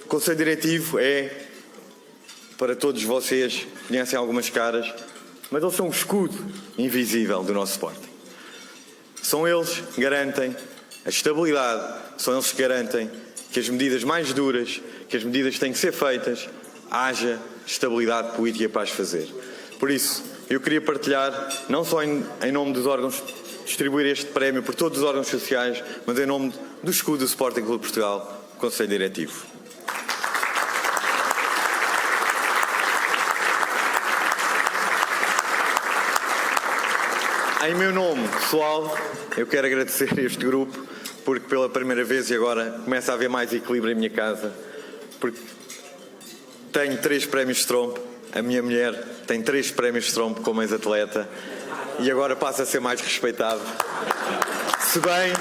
Conselho Diretivo é, para todos vocês, conhecem algumas caras, mas eles são o escudo invisível do nosso Sporting. São eles que garantem a estabilidade, são eles que garantem que as medidas mais duras, que as medidas que têm que ser feitas, haja estabilidade política para as fazer. Por isso, eu queria partilhar, não só em nome dos órgãos, distribuir este prémio por todos os órgãos sociais, mas em nome do escudo do Sporting Clube de Portugal, Conselho Diretivo. Em meu nome, pessoal, eu quero agradecer a este grupo, porque pela primeira vez e agora começa a haver mais equilíbrio em minha casa, porque tenho 3 prémios de trompo, a minha mulher tem 3 prémios de trompo como ex-atleta e agora passa a ser mais respeitado. Se bem,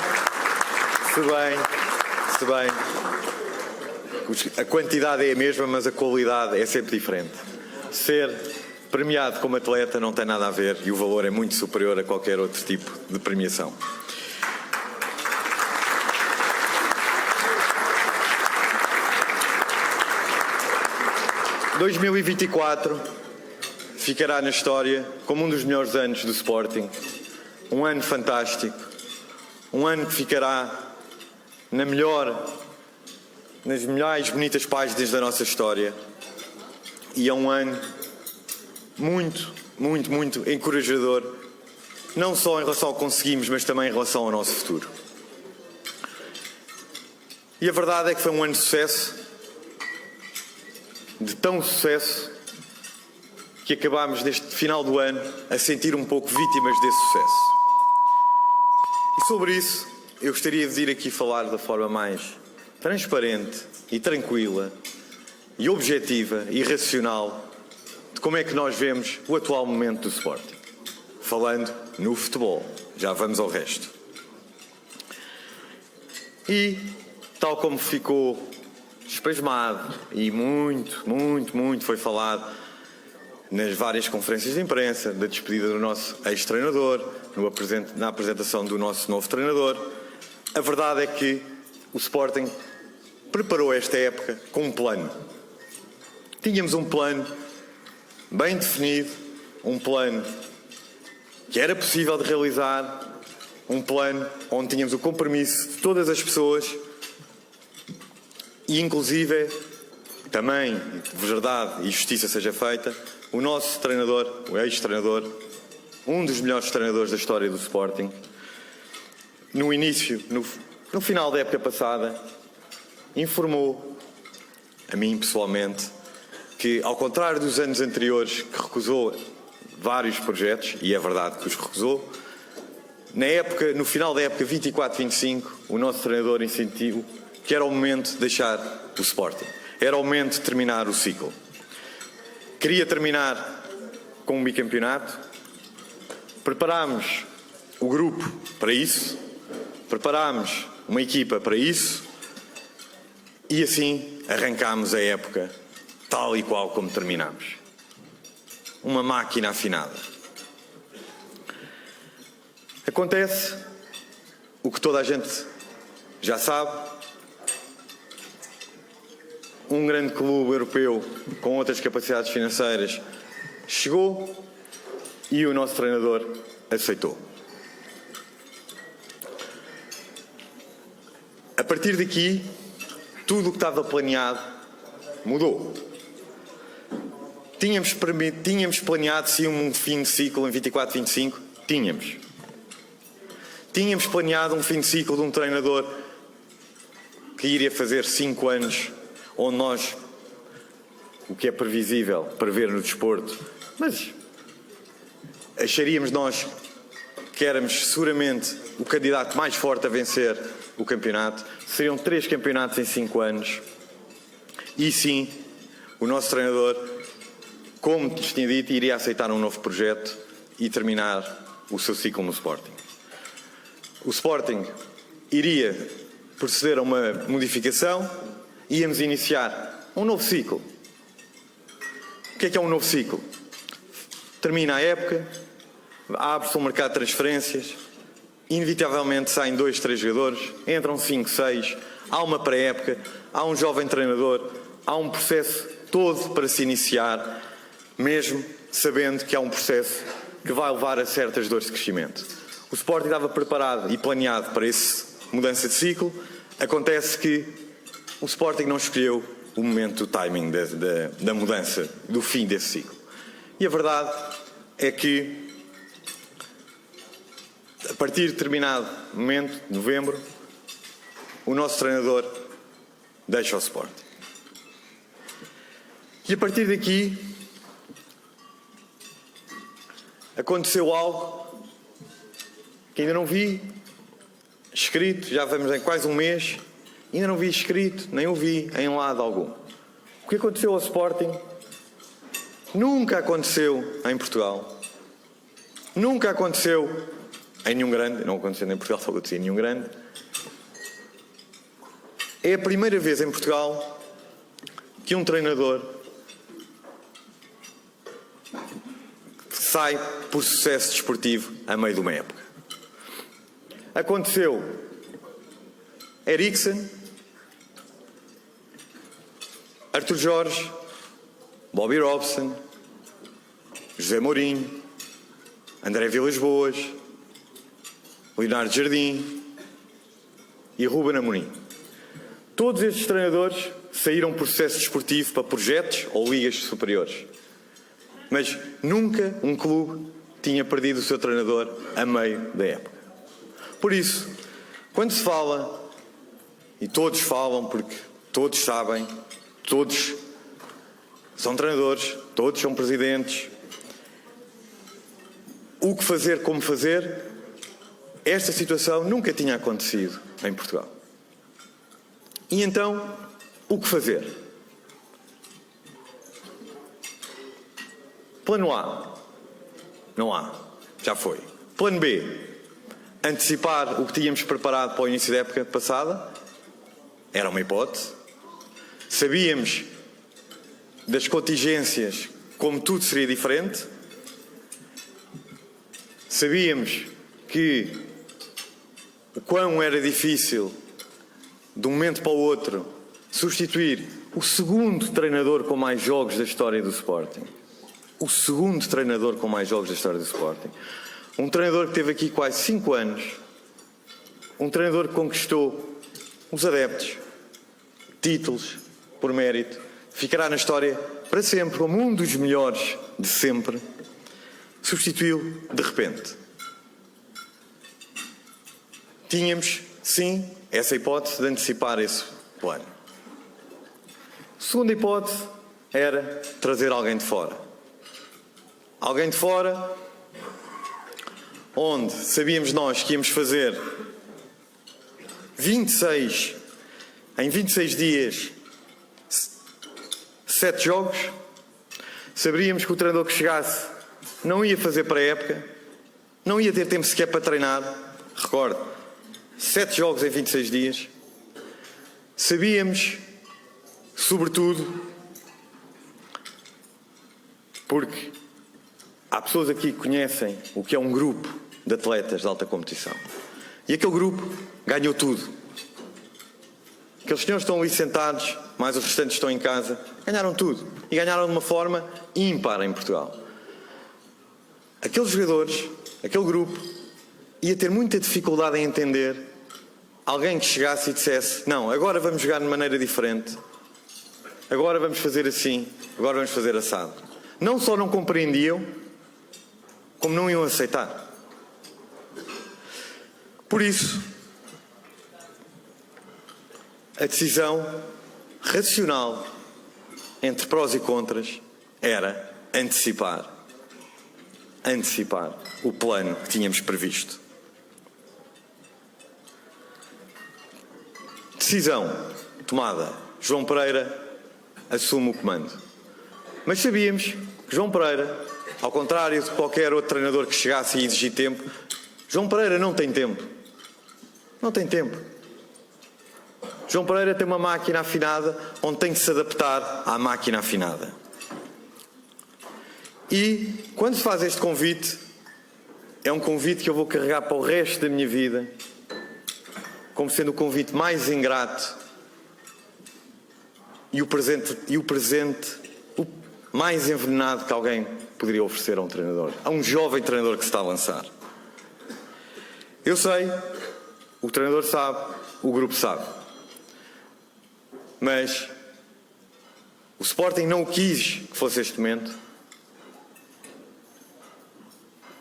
a quantidade é a mesma, mas a qualidade é sempre diferente. Ser premiado como atleta não tem nada a ver e o valor é muito superior a qualquer outro tipo de premiação. Em 2024 ficará na história como um dos melhores anos do Sporting, um ano fantástico, um ano que ficará nas mais bonitas páginas da nossa história e é um ano muito encorajador, não só em relação ao que conseguimos, mas também em relação ao nosso futuro. E a verdade é que foi um ano de sucesso, de tão sucesso, que acabámos neste final do ano a sentir um pouco vítimas desse sucesso. E sobre isso, eu gostaria de vir aqui falar da forma mais transparente e tranquila e objetiva e racional de como é que nós vemos o atual momento do Sporting. Falando no futebol. Já vamos ao resto. E, tal como ficou espasmado e muito foi falado nas várias conferências de imprensa, da despedida do nosso ex-treinador, na apresentação do nosso novo treinador, a verdade é que o Sporting preparou esta época com um plano. Tínhamos um plano bem definido, um plano que era possível de realizar, um plano onde tínhamos o compromisso de todas as pessoas e, inclusive, também, de verdade e justiça seja feita, o nosso treinador, o ex-treinador, um dos melhores treinadores da história do Sporting, no final da época passada, informou, a mim pessoalmente, que, ao contrário dos anos anteriores, que recusou vários projetos, e é verdade que os recusou, no final da época 24-25, o nosso treinador sentiu que era o momento de deixar o Sporting. Era o momento de terminar o ciclo. Queria terminar com um bicampeonato. Preparámos o grupo para isso. Preparámos uma equipa para isso. E assim arrancámos a época tal e qual como terminámos. Uma máquina afinada. Acontece o que toda a gente já sabe. Um grande clube europeu com outras capacidades financeiras chegou e o nosso treinador aceitou. A partir daqui, tudo o que estava planeado mudou. Tínhamos planeado sim um fim de ciclo em 24-25? Tínhamos. Tínhamos planeado um fim de ciclo de um treinador que iria fazer 5 anos, onde nós, o que é previsível prever no desporto, mas acharíamos nós que éramos seguramente o candidato mais forte a vencer o campeonato. Seriam 3 campeonatos em 5 anos. E sim, o nosso treinador, como nos tinha dito, iria aceitar um novo projeto e terminar o seu ciclo no Sporting. O Sporting iria proceder a uma modificação, íamos iniciar um novo ciclo. O que é um novo ciclo? Termina a época, abre-se um mercado de transferências, inevitavelmente saem 2, 3 jogadores, entram 5, 6, há uma pré-época, há um jovem treinador, há um processo todo para se iniciar, mesmo sabendo que há um processo que vai levar a certas dores de crescimento. O Sporting estava preparado e planeado para essa mudança de ciclo. Acontece que o Sporting não escolheu o momento, o timing da mudança, do fim desse ciclo. E a verdade é que, a partir de determinado momento, novembro, o nosso treinador deixa o Sporting. E a partir daqui, aconteceu algo que ainda não vi escrito, já vamos em quase um mês, ainda não vi escrito, nem o vi em lado algum. O que aconteceu ao Sporting nunca aconteceu em Portugal. Nunca aconteceu em nenhum grande, não aconteceu nem em Portugal, só aconteceu em nenhum grande. É a primeira vez em Portugal que um treinador sai por sucesso desportivo a meio de uma época. Aconteceu Eriksen, Arthur Jorge, Bobby Robson, José Mourinho, André Vilas-Boas, Leonardo Jardim e Ruben Amorim. Todos estes treinadores saíram por sucesso desportivo para projetos ou ligas superiores. Mas nunca um clube tinha perdido o seu treinador a meio da época. Por isso, quando se fala, e todos falam porque todos sabem, todos são treinadores, todos são presidentes, o que fazer, como fazer, esta situação nunca tinha acontecido em Portugal. E então, o que fazer? Plano A. Não há. Já foi. Plano B. Antecipar o que tínhamos preparado para o início da época passada. Era uma hipótese. Sabíamos das contingências, como tudo seria diferente. Sabíamos que o quão era difícil, de um momento para o outro, substituir o segundo treinador com mais jogos da história do Sporting. O segundo treinador com mais jogos da história do Sporting. Um treinador que teve aqui quase 5 anos. Um treinador que conquistou os adeptos, títulos por mérito. Ficará na história para sempre como um dos melhores de sempre. Substituiu de repente. Tínhamos, sim, essa hipótese de antecipar esse plano. A segunda hipótese era trazer alguém de fora. Alguém de fora, onde sabíamos nós que íamos fazer 26, em 26 dias, 7 jogos. Sabíamos que o treinador que chegasse não ia fazer pré-época, não ia ter tempo sequer para treinar. Recorde, 7 jogos em 26 dias. Sabíamos, sobretudo, porque há pessoas aqui que conhecem o que é um grupo de atletas de alta competição. E aquele grupo ganhou tudo. Aqueles senhores estão ali sentados, mais os restantes estão em casa, ganharam tudo. E ganharam de uma forma ímpar em Portugal. Aqueles jogadores, aquele grupo, ia ter muita dificuldade em entender alguém que chegasse e dissesse: não, agora vamos jogar de maneira diferente, agora vamos fazer assim, agora vamos fazer assado. Não só não compreendiam, como não iam aceitar. Por isso, a decisão racional entre prós e contras era antecipar o plano que tínhamos previsto. Decisão tomada. João Pereira assume o comando. Mas sabíamos que João Pereira, ao contrário de qualquer outro treinador que chegasse e exigir tempo, João Pereira não tem tempo. Não tem tempo. João Pereira tem uma máquina afinada onde tem que se adaptar à máquina afinada. E quando se faz este convite, é um convite que eu vou carregar para o resto da minha vida, como sendo o convite mais ingrato e o presente mais envenenado que alguém poderia oferecer a um treinador, a um jovem treinador que se está a lançar. Eu sei, o treinador sabe, o grupo sabe, mas o Sporting não quis que fosse este momento.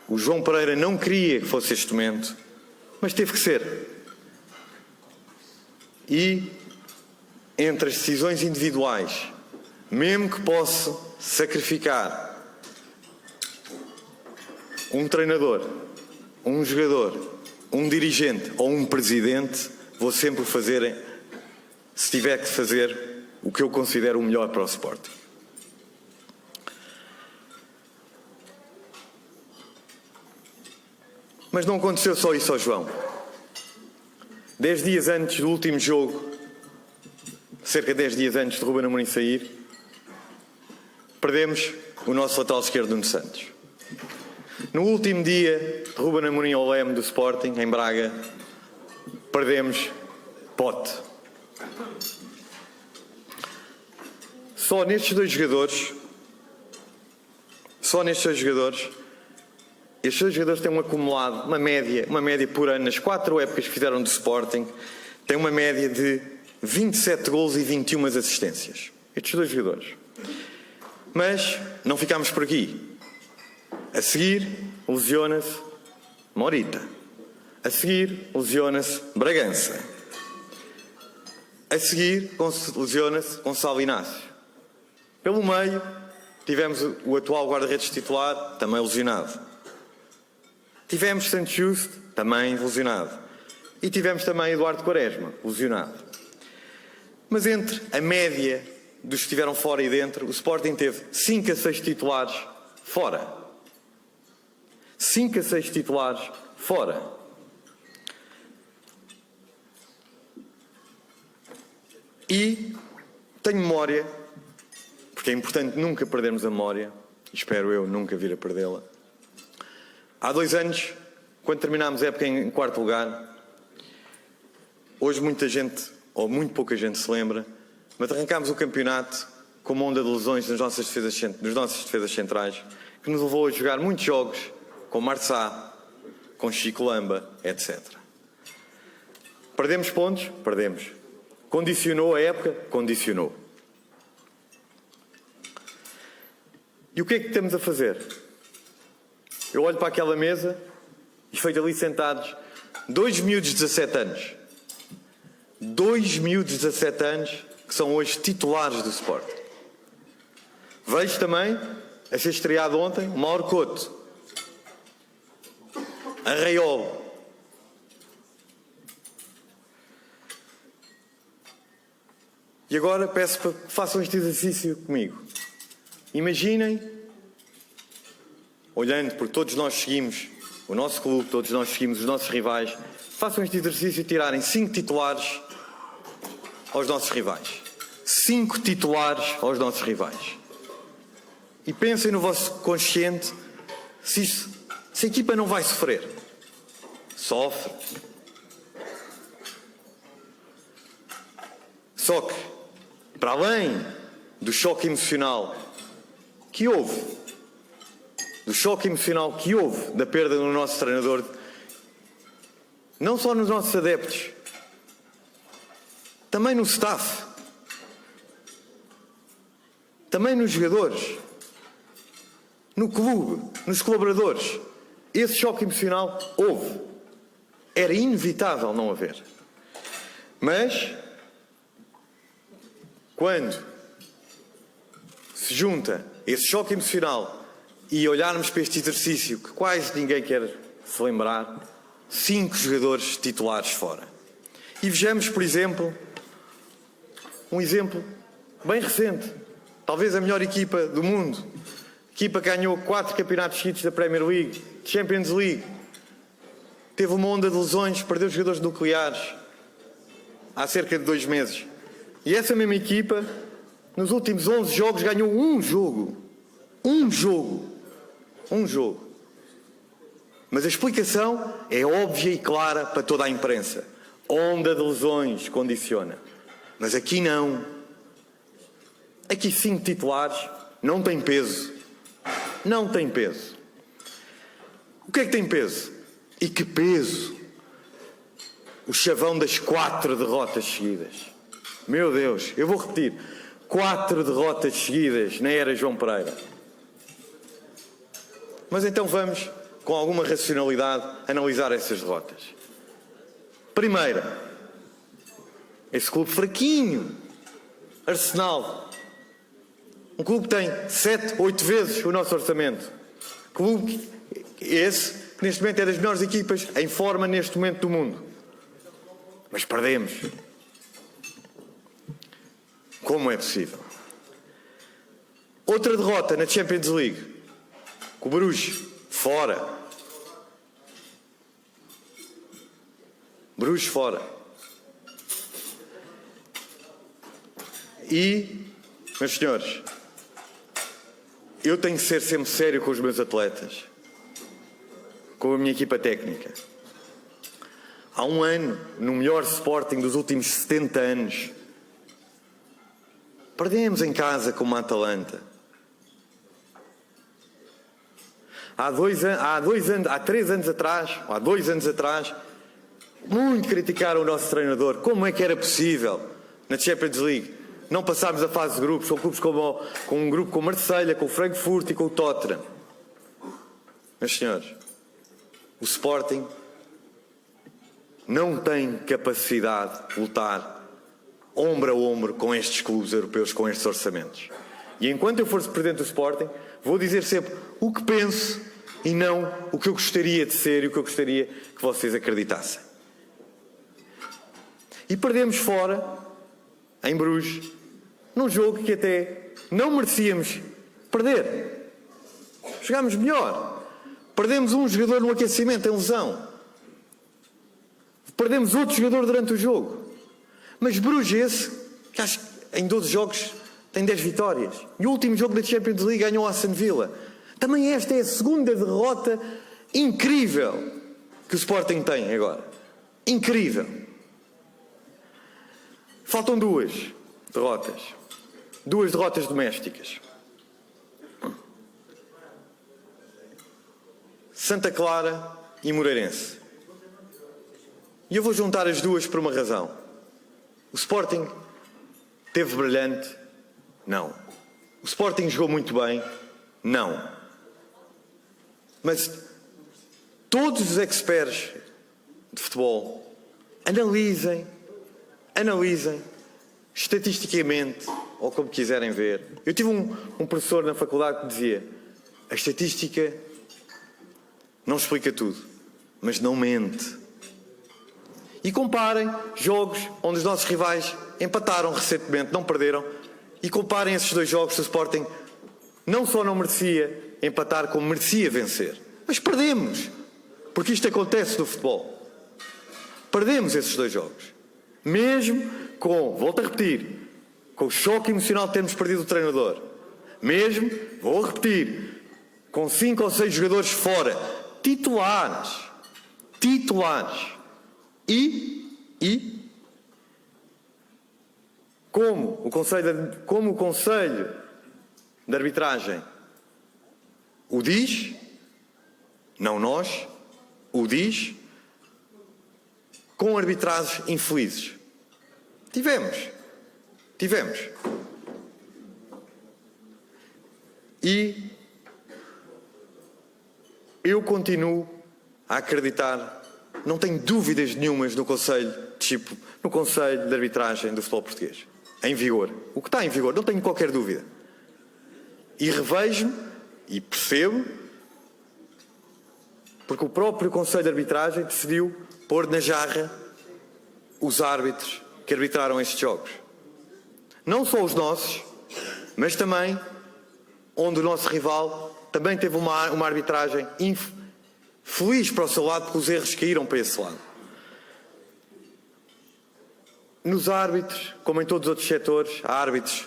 O João Pereira não queria que fosse este momento, mas teve que ser. E entre as decisões individuais, mesmo que possa sacrificar um treinador, um jogador, um dirigente ou um presidente, vou sempre fazer, se tiver que fazer, o que eu considero o melhor para o Sporting. Mas não aconteceu só isso ao João. 10 dias antes do último jogo, cerca de 10 dias antes de Ruben Amorim sair, perdemos o nosso lateral esquerdo, Nuno Santos. No último dia de Ruben Amorim ao leme do Sporting, em Braga, perdemos Pote. Só nestes dois jogadores, estes dois jogadores têm um acumulado, uma média por ano, nas 4 épocas que fizeram do Sporting, têm uma média de 27 golos e 21 assistências. Estes dois jogadores. Mas não ficámos por aqui. A seguir, lesiona-se Morita. A seguir, lesiona-se Bragança. A seguir, lesiona-se Gonçalo Inácio. Pelo meio, tivemos o atual guarda-redes titular, também lesionado. Tivemos Santos Justo, também lesionado. E tivemos também Eduardo Quaresma, lesionado. Mas entre a média dos que estiveram fora e dentro, o Sporting teve 5 a 6 titulares fora. 5 a 6 titulares fora. E tenho memória, porque é importante nunca perdermos a memória, espero eu nunca vir a perdê-la. Há 2 anos, quando terminámos a época em 4º lugar, hoje muita gente, ou muito pouca gente se lembra, mas arrancámos o campeonato com uma onda de lesões nos nossos defesas centrais, que nos levou a jogar muitos jogos com Marçá, com Chico Lamba, etc. Perdemos pontos? Perdemos. Condicionou a época? Condicionou. E o que é que estamos a fazer? Eu olho para aquela mesa e vejo ali sentados 2 miúdos de 17 anos. 2 miúdos de 17 anos que são hoje titulares do Sporting. Vejo também, a ser estreado ontem, o Mauro Couto, Arraiolo. E agora peço para que façam este exercício comigo. Imaginem, olhando, porque todos nós seguimos o nosso clube, todos nós seguimos os nossos rivais, façam este exercício e tirarem 5 titulares aos nossos rivais. 5 titulares aos nossos rivais. E pensem no vosso consciente se a equipa não vai sofrer. Sofre. Só que, para além do choque emocional que houve, da perda do nosso treinador, não só nos nossos adeptos, também no staff, também nos jogadores, no clube, nos colaboradores, esse choque emocional houve. Era inevitável não haver. Mas, quando se junta esse choque emocional e olharmos para este exercício que quase ninguém quer se lembrar, 5 jogadores titulares fora. E vejamos, por exemplo, um exemplo bem recente, talvez a melhor equipa do mundo, equipa que ganhou 4 campeonatos seguidos da Premier League, Champions League, teve uma onda de lesões, perdeu jogadores nucleares há cerca de 2 meses. E essa mesma equipa, nos últimos 11 jogos, ganhou um jogo. Um jogo. Mas a explicação é óbvia e clara para toda a imprensa. onda de lesões condiciona. Mas aqui não. Aqui 5 titulares não tem peso. Não tem peso. O que é que tem peso? E que peso? O chavão das 4 derrotas seguidas. Meu Deus, eu vou repetir. 4 derrotas seguidas na era João Pereira. Mas então vamos, com alguma racionalidade, analisar essas derrotas. Primeira, esse clube fraquinho, Arsenal. Um clube que tem 7, 8 vezes o nosso orçamento. Clube esse, que neste momento é das melhores equipas em forma neste momento do mundo. Mas perdemos. Como é possível? Outra derrota na Champions League. Com o Bruges, fora. Bruges fora. E, meus senhores, eu tenho que ser sempre sério com os meus atletas, com a minha equipa técnica. Há um ano, no melhor Sporting dos últimos 70 anos, perdemos em casa com uma Atalanta. Há 3 anos atrás, ou há 2 anos atrás, muito criticaram o nosso treinador. Como é que era possível, na Champions League, não passarmos a fase de grupos, com clubes com um grupo com o Marselha, com o Frankfurt e com o Tottenham? Meus senhores, o Sporting não tem capacidade de lutar ombro a ombro com estes clubes europeus, com estes orçamentos. E enquanto eu for presidente do Sporting, vou dizer sempre o que penso e não o que eu gostaria de ser e o que eu gostaria que vocês acreditassem. E perdemos fora, em Bruges, num jogo que até não merecíamos perder. Jogámos melhor. Perdemos um jogador no aquecimento, em lesão. Perdemos outro jogador durante o jogo. Mas Bruges, que acho que em 12 jogos tem 10 vitórias. E o último jogo da Champions League ganhou a Aston Villa. Também esta é a segunda derrota incrível que o Sporting tem agora. Incrível. Faltam 2 derrotas. 2 derrotas domésticas. Santa Clara e Moreirense. E eu vou juntar as duas por uma razão. O Sporting teve brilhante? Não. O Sporting jogou muito bem? Não. Mas todos os experts de futebol analisem estatisticamente, ou como quiserem ver. Eu tive um professor na faculdade que dizia: a estatística não explica tudo, mas não mente. E comparem jogos onde os nossos rivais empataram recentemente, não perderam, e comparem esses 2 jogos que o Sporting não só não merecia empatar, como merecia vencer. Mas perdemos, porque isto acontece no futebol. Perdemos esses 2 jogos. Mesmo com, volto a repetir, com o choque emocional de termos perdido o treinador. Mesmo, vou repetir, com 5 ou 6 jogadores fora, titulares. E como o Conselho de Arbitragem o diz, não nós, o diz, com arbitragens infelizes. Tivemos. E eu continuo a acreditar, não tenho dúvidas nenhumas no Conselho de Arbitragem do futebol português. Em vigor. O que está em vigor, não tenho qualquer dúvida. E revejo-me e percebo, porque o próprio Conselho de Arbitragem decidiu pôr na jarra os árbitros que arbitraram estes jogos. Não só os nossos, mas também onde o nosso rival também teve uma arbitragem feliz para o seu lado, porque os erros caíram para esse lado. Nos árbitros, como em todos os outros setores, há árbitros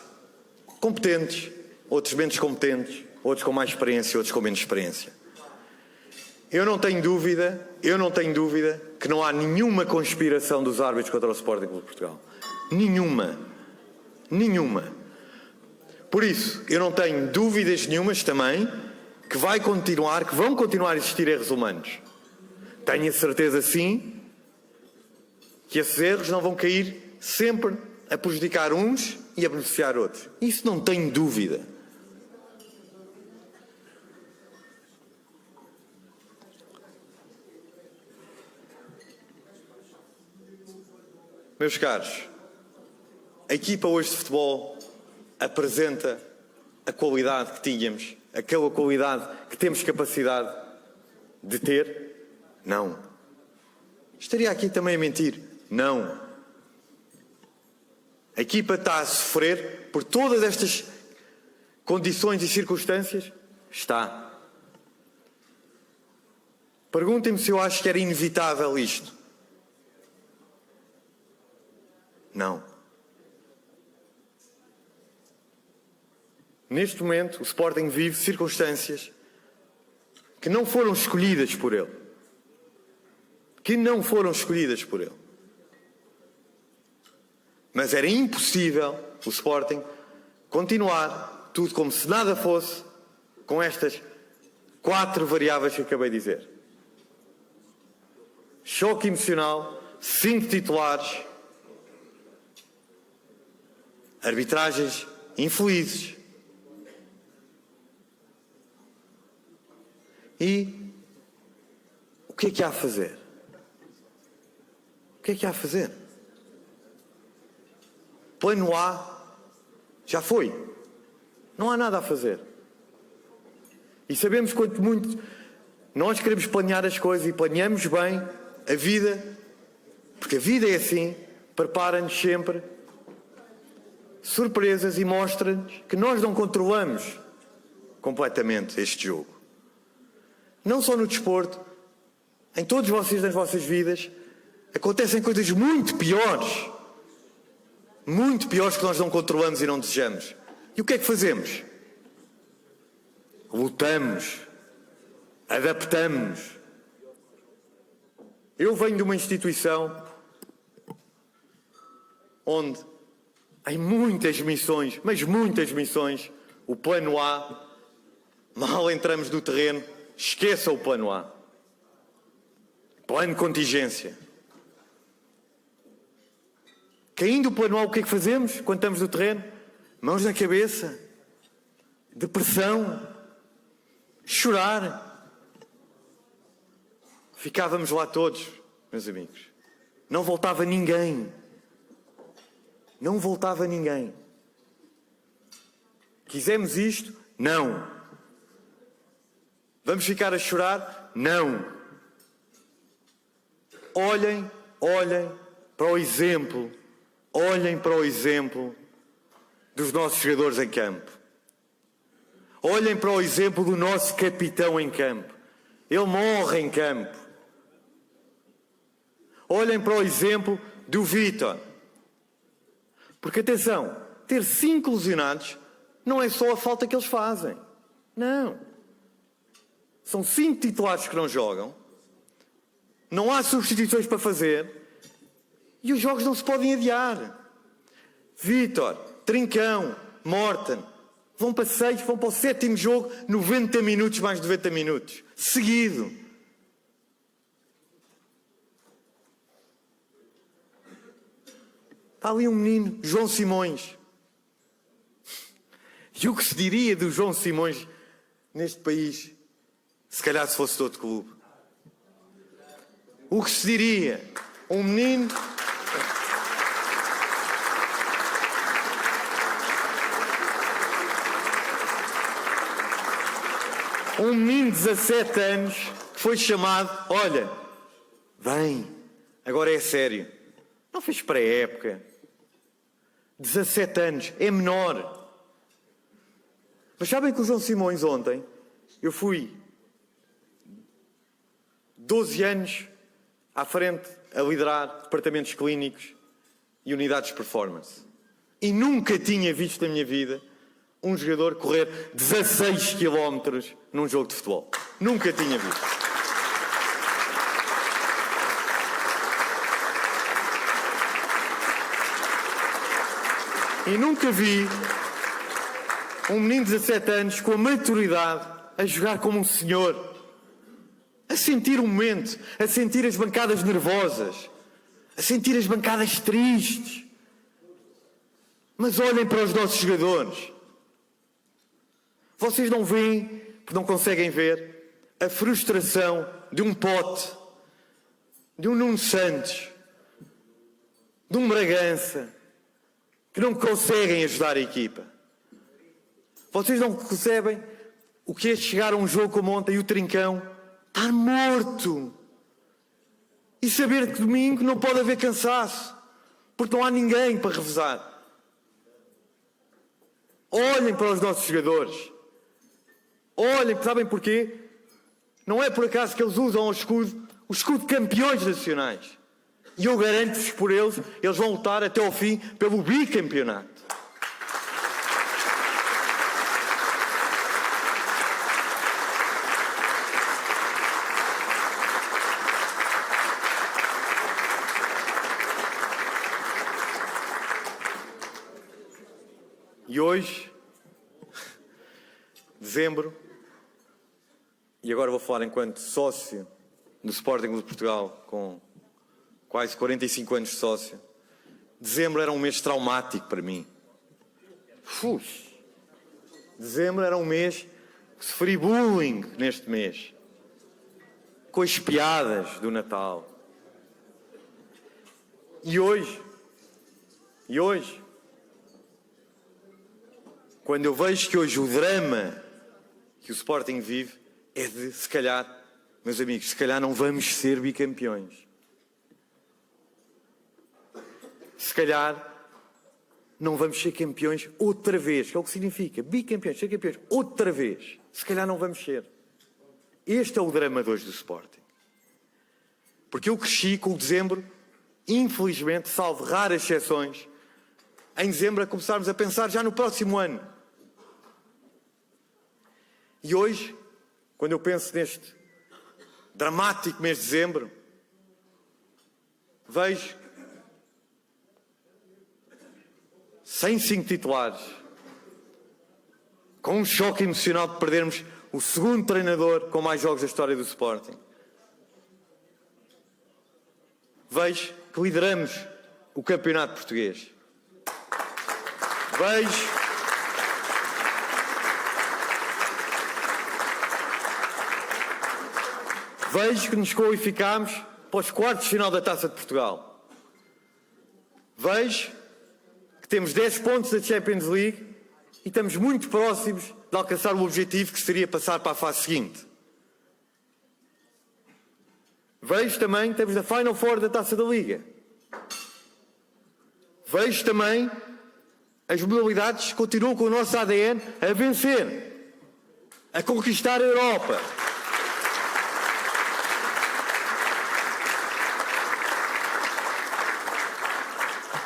competentes, outros menos competentes, outros com mais experiência, outros com menos experiência. Eu não tenho dúvida que não há nenhuma conspiração dos árbitros contra o Sporting Clube de Portugal. Nenhuma. Por isso, eu não tenho dúvidas nenhumas também que vão continuar a existir erros humanos. Tenho a certeza, sim, que esses erros não vão cair sempre a prejudicar uns e a beneficiar outros. Isso não tenho dúvida. Meus caros, a equipa hoje de futebol apresenta a qualidade que tínhamos, aquela qualidade que temos capacidade de ter? Não. Estaria aqui também a mentir? Não. A equipa está a sofrer por todas estas condições e circunstâncias? Está. Perguntem-me se eu acho que era inevitável isto. Não. Neste momento, o Sporting vive circunstâncias que não foram escolhidas por ele. Mas era impossível o Sporting continuar tudo como se nada fosse com estas 4 variáveis que acabei de dizer. Choque emocional, 5 titulares, arbitragens infelizes e o que é que há a fazer? Plano A já foi. Não há nada a fazer. E sabemos quanto muito nós queremos planear as coisas e planeamos bem a vida, porque a vida é assim, prepara-nos sempre surpresas e mostra-nos que nós não controlamos completamente este jogo. Não só no desporto, em todos vocês nas vossas vidas, acontecem coisas muito piores que nós não controlamos e não desejamos. E o que é que fazemos? Lutamos, adaptamos. Eu venho de uma instituição onde em muitas missões, mas muitas missões, o plano A, mal entramos no terreno, esqueça o plano A. Plano de contingência. Caindo o plano A, o que é que fazemos quando estamos no terreno? Mãos na cabeça, depressão, chorar. Ficávamos lá todos, meus amigos. Não voltava ninguém. Quisemos isto? Não. Vamos ficar a chorar? Não. Olhem para o exemplo. Olhem para o exemplo dos nossos jogadores em campo. Olhem para o exemplo do nosso capitão em campo. Ele morre em campo. Olhem para o exemplo do Vítor. Porque, atenção, ter 5 lesionados não é só a falta que eles fazem. Não. São 5 titulares que não jogam. Não há substituições para fazer. E os jogos não se podem adiar. Vítor, Trincão, Morten, vão para 6, vão para o 7º jogo, 90 minutos, mais de 90 minutos. Seguido. Está ali um menino, João Simões. E o que se diria do João Simões neste país, se calhar se fosse de outro clube? O que se diria? Um menino... Um menino de 17 anos que foi chamado, olha, vem, agora é sério. Não fez pré-época. 17 anos, é menor. Mas sabem que o João Simões ontem, eu fui 12 anos à frente a liderar departamentos clínicos e unidades de performance. E nunca tinha visto na minha vida um jogador correr 16 km num jogo de futebol. Nunca tinha visto. E nunca vi um menino de 17 anos com a maturidade a jogar como um senhor, a sentir o momento, a sentir as bancadas nervosas, a sentir as bancadas tristes. Mas olhem para os nossos jogadores. Vocês não veem, porque não conseguem ver, a frustração de um Pote, de um Nuno Santos, de um Bragança, que não conseguem ajudar a equipa. Vocês não percebem o que é chegar a um jogo como ontem e o Trincão estar morto e saber que domingo não pode haver cansaço, porque não há ninguém para revezar. Olhem para os nossos jogadores. Olhem, sabem porquê? Não é por acaso que eles usam o escudo de campeões nacionais. E eu garanto-vos por eles vão lutar até ao fim pelo bicampeonato. E hoje, dezembro, e agora vou falar enquanto sócio do Sporting Clube de Portugal, com quase 45 anos de sócio, dezembro era um mês traumático para mim. Dezembro era um mês que sofri bullying neste mês, com as piadas do Natal. E hoje, quando eu vejo que hoje o drama que o Sporting vive é de, se calhar, meus amigos, se calhar não vamos ser bicampeões. Se calhar não vamos ser campeões outra vez, que é o que significa bicampeões, ser campeões outra vez. Se calhar não vamos ser. Este é o drama de hoje do Sporting. Porque eu cresci com o dezembro, infelizmente, salvo raras exceções, em dezembro a começarmos a pensar já no próximo ano. E hoje, quando eu penso neste dramático mês de dezembro, vejo 105 titulares, com um choque emocional de perdermos o segundo treinador com mais jogos da história do Sporting. Vejo que lideramos o campeonato português. Vejo que nos qualificámos para os quartos de final da Taça de Portugal. Vejo que temos 10 pontos da Champions League e estamos muito próximos de alcançar o objetivo que seria passar para a fase seguinte. Vejo também que estamos na Final Four da Taça da Liga. Vejo também as modalidades continuam com o nosso ADN a vencer, a conquistar a Europa.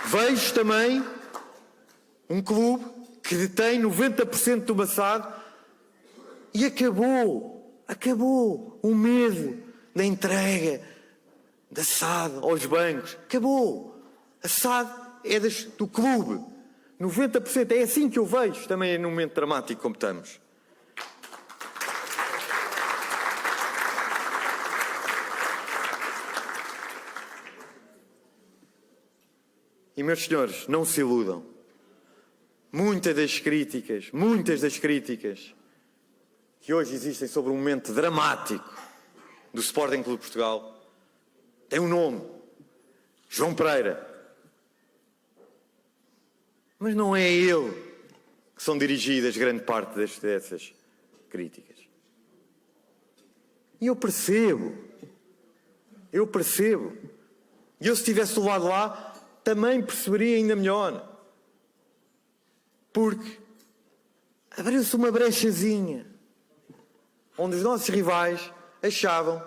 Vejo também um clube que detém 90% do Massado e acabou o medo da entrega da SAD aos bancos. Acabou. A SAD é do clube. 90%. É assim que eu vejo também num momento dramático como estamos. E, meus senhores, não se iludam. Muitas das críticas que hoje existem sobre um momento dramático do Sporting Clube de Portugal têm um nome: João Pereira. Mas não é a ele que são dirigidas grande parte dessas críticas. E eu percebo. E eu, se estivesse do lado lá, também perceberia ainda melhor. Porque abriu-se uma brechazinha onde os nossos rivais achavam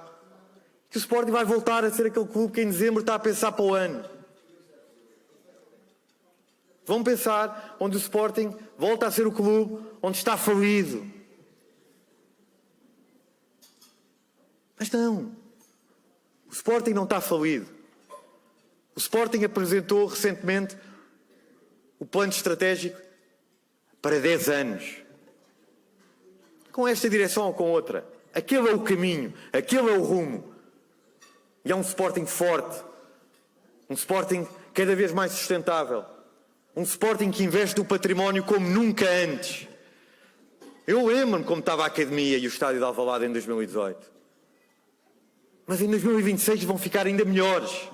que o Sporting vai voltar a ser aquele clube que em dezembro está a pensar para o ano. Vão pensar onde o Sporting volta a ser o clube onde está falido. Mas não. O Sporting não está falido. O Sporting apresentou recentemente o plano estratégico para 10 anos. Com esta direção ou com outra. Aquele é o caminho, aquele é o rumo. E é um Sporting forte, um Sporting cada vez mais sustentável, um Sporting que investe no património como nunca antes. Eu lembro-me como estava a Academia e o estádio de Alvalade em 2018. Mas em 2026 vão ficar ainda melhores.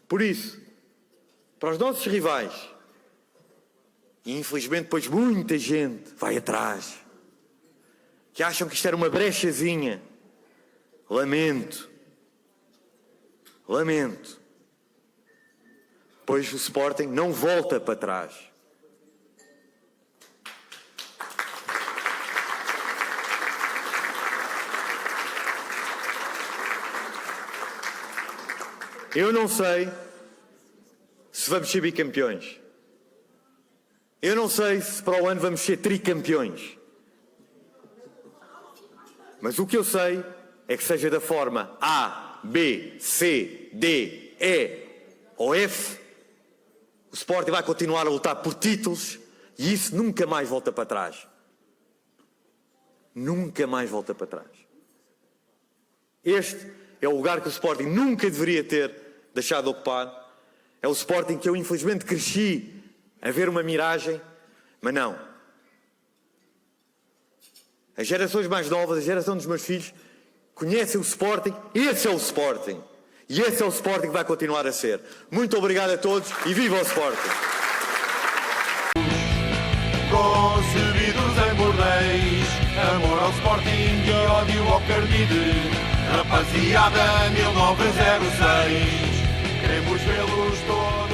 Por isso, para os nossos rivais, e infelizmente pois muita gente vai atrás, que acham que isto era uma brechazinha, lamento, pois o Sporting não volta para trás. Eu não sei se vamos ser bicampeões. Eu não sei se para o ano vamos ser tricampeões. Mas o que eu sei é que seja da forma A, B, C, D, E ou F, o Sporting vai continuar a lutar por títulos e isso nunca mais volta para trás. Nunca mais volta para trás. Este é o lugar que o Sporting nunca deveria ter deixado de ocupar. É o Sporting que eu infelizmente cresci a ver uma miragem, mas não. As gerações mais novas, a geração dos meus filhos, conhecem o Sporting, esse é o Sporting. E esse é o Sporting que vai continuar a ser. Muito obrigado a todos e viva o Sporting! Concebidos em bordéis, amor ao Sporting e ódio ao Cardide. Rapaziada 1906, queremos vê-los todos.